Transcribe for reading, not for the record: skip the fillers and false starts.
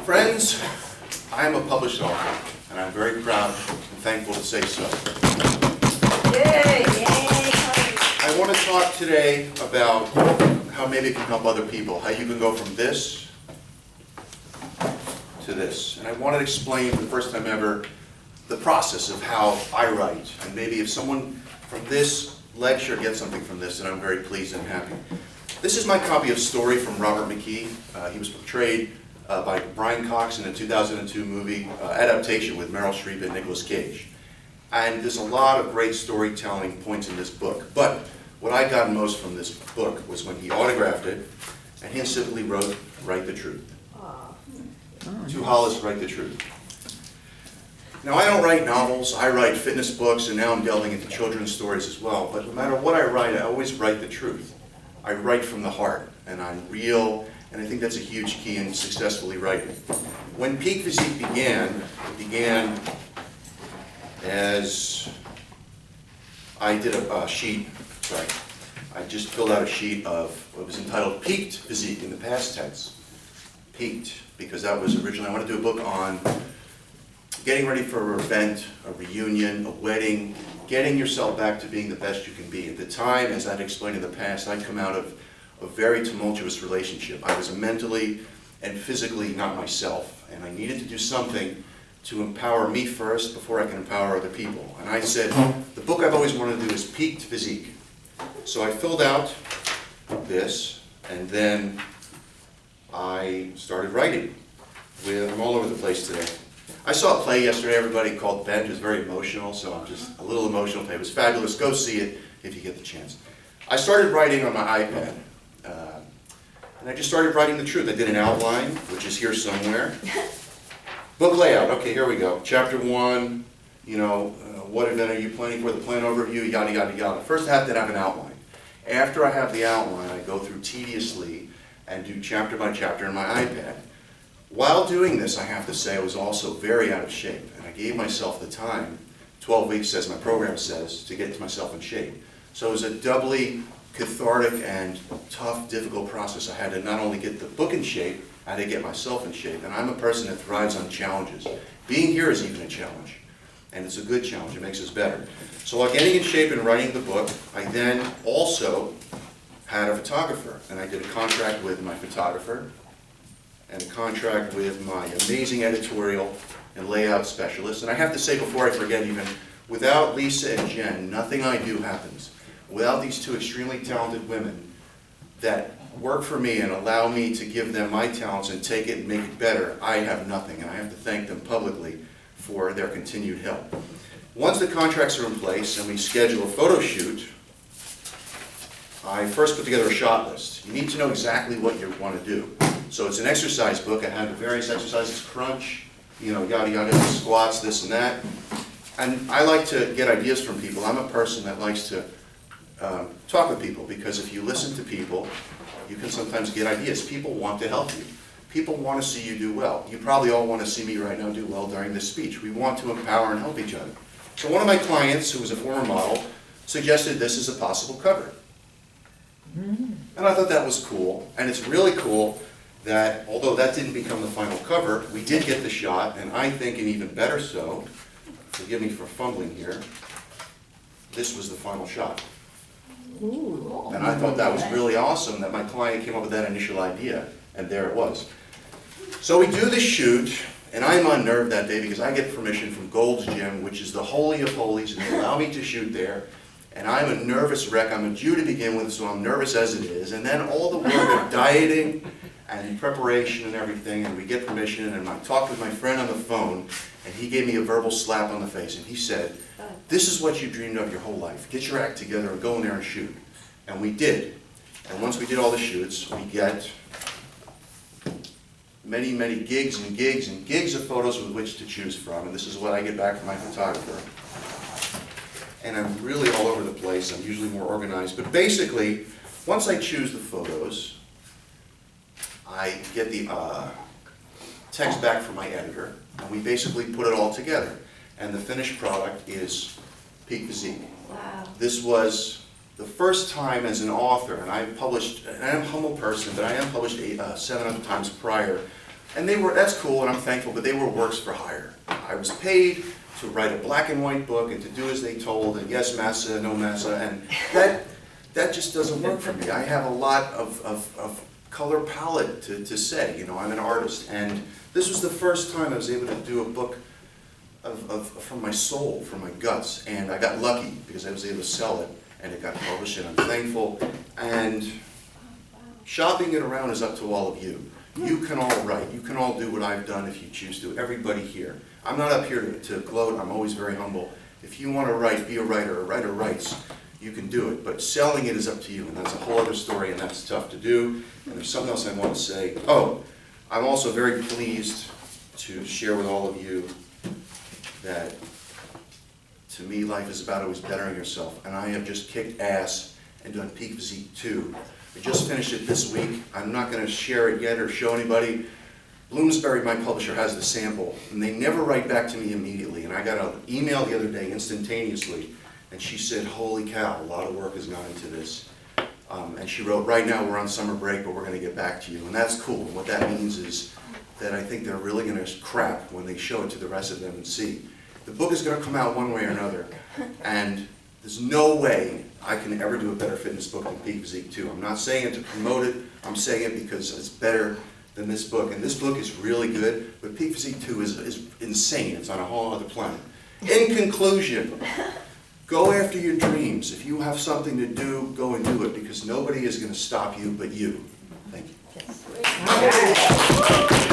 Friends, I am a published author, and I'm very proud and thankful to say so. Yay! I want to talk today about how maybe it can help other people, how you can go from this to this. And I want to explain for the first time ever the process of how I write. And maybe if someone from this lecture gets something from this, then I'm very pleased and happy. This is my copy of Story from Robert McKee. He was portrayed by Brian Cox in a 2002 movie adaptation with Meryl Streep and Nicolas Cage. And there's a lot of great storytelling points in this book. But what I got most from this book was when he autographed it, and he simply wrote, "Write the truth." To Hollis, write the truth. Now, I don't write novels, I write fitness books, and now I'm delving into children's stories as well. But no matter what I write, I always write the truth. I write from the heart, and I'm real, and I think that's a huge key in successfully writing. When Peak Physique began, it began as I did a sheet, I just filled out a sheet of what was entitled Peaked Physique in the past tense. Peaked, because that was originally, I wanted to do a book on getting ready for an event, a reunion, a wedding, getting yourself back to being the best you can be. At the time, as I've explained in the past, I'd come out of a very tumultuous relationship. I was mentally and physically not myself, and I needed to do something to empower me first before I can empower other people. And I said, the book I've always wanted to do is Peaked Physique. So I filled out this, and then I started writing. I'm all over the place today. I saw a play yesterday, everybody, called Bent. It was very emotional, so I'm just a little emotional today. It was fabulous. Go see it if you get the chance. I started writing on my iPad, and I just started writing the truth. I did an outline, which is here somewhere. Book layout. Okay, here we go. Chapter 1, what event are you planning for? The plan overview, yada, yada, yada. First, I have to have an outline. After I have the outline, I go through tediously and do chapter by chapter in my iPad. While doing this, I have to say I was also very out of shape, and I gave myself the time, 12 weeks as my program says, to get myself in shape. So it was a doubly cathartic and tough, difficult process. I had to not only get the book in shape, I had to get myself in shape, and I'm a person that thrives on challenges. Being here is even a challenge, and it's a good challenge. It makes us better. So while getting in shape and writing the book, I then also had a photographer, and I did a contract with my photographer, and a contract with my amazing editorial and layout specialist. And I have to say before I forget even, without Lisa and Jen, nothing I do happens. Without these two extremely talented women that work for me and allow me to give them my talents and take it and make it better, I have nothing. And I have to thank them publicly for their continued help. Once the contracts are in place and we schedule a photo shoot, I first put together a shot list. You need to know exactly what you want to do. So it's an exercise book. I had the various exercises, crunch, yada yada, squats, this and that. And I like to get ideas from people. I'm a person that likes to talk with people, because if you listen to people, you can sometimes get ideas. People want to help you. People want to see you do well. You probably all want to see me right now do well during this speech. We want to empower and help each other. So one of my clients, who was a former model, suggested this as a possible cover. And I thought that was cool. And it's really cool that, although that didn't become the final cover, we did get the shot, and I think, and even better so, forgive me for fumbling here, this was the final shot. Ooh. And I thought that was really awesome that my client came up with that initial idea, and there it was. So we do the shoot, and I'm unnerved that day because I get permission from Gold's Gym, which is the holy of holies, and they allow me to shoot there. And I'm a nervous wreck. I'm a Jew to begin with, so I'm nervous as it is. And then all the work of dieting and preparation and everything, and we get permission, and I talked with my friend on the phone, and he gave me a verbal slap on the face, and he said, "This is what you dreamed of your whole life. Get your act together and go in there and shoot." And we did. And once we did all the shoots, we get many, many gigs and gigs and gigs of photos with which to choose from, and this is what I get back from my photographer. And I'm really all over the place. I'm usually more organized, but basically, once I choose the photos, I get the text back from my editor, and we basically put it all together. And the finished product is Peak Physique. Wow. This was the first time as an author, and I published, and I'm a humble person, but I am published 7 other times prior And that's cool, and I'm thankful, but they were works for hire. I was paid to write a black and white book and to do as they told, and yes, massa, no massa, and that just doesn't work for me. I have a lot of color palette to say, you know, I'm an artist, and this was the first time I was able to do a book from my soul, from my guts, and I got lucky because I was able to sell it, and it got published, and I'm thankful, and shopping it around is up to all of you. You can all write, you can all do what I've done if you choose to, everybody here. I'm not up here to gloat, I'm always very humble. If you want to write, be a writer writes, you can do it, but selling it is up to you, and that's a whole other story, and that's tough to do. And there's something else I want to say. Oh, I'm also very pleased to share with all of you that, to me, life is about always bettering yourself, and I have just kicked ass and done Peak Physique 2. I just finished it this week. I'm not going to share it yet or show anybody. Bloomsbury, my publisher, has the sample, and they never write back to me immediately. And I got an email the other day instantaneously, and she said, holy cow, a lot of work has gone into this. And she wrote, right now we're on summer break, but we're going to get back to you. And that's cool. And what that means is that I think they're really going to crap when they show it to the rest of them and see. The book is going to come out one way or another, and there's no way I can ever do a better fitness book than Peak Physique 2. I'm not saying it to promote it, I'm saying it because it's better than this book. And this book is really good, but Peak Physique 2 is insane. It's on a whole other planet. In conclusion, go after your dreams. If you have something to do, go and do it, because nobody is going to stop you but you. Thank you. Yes.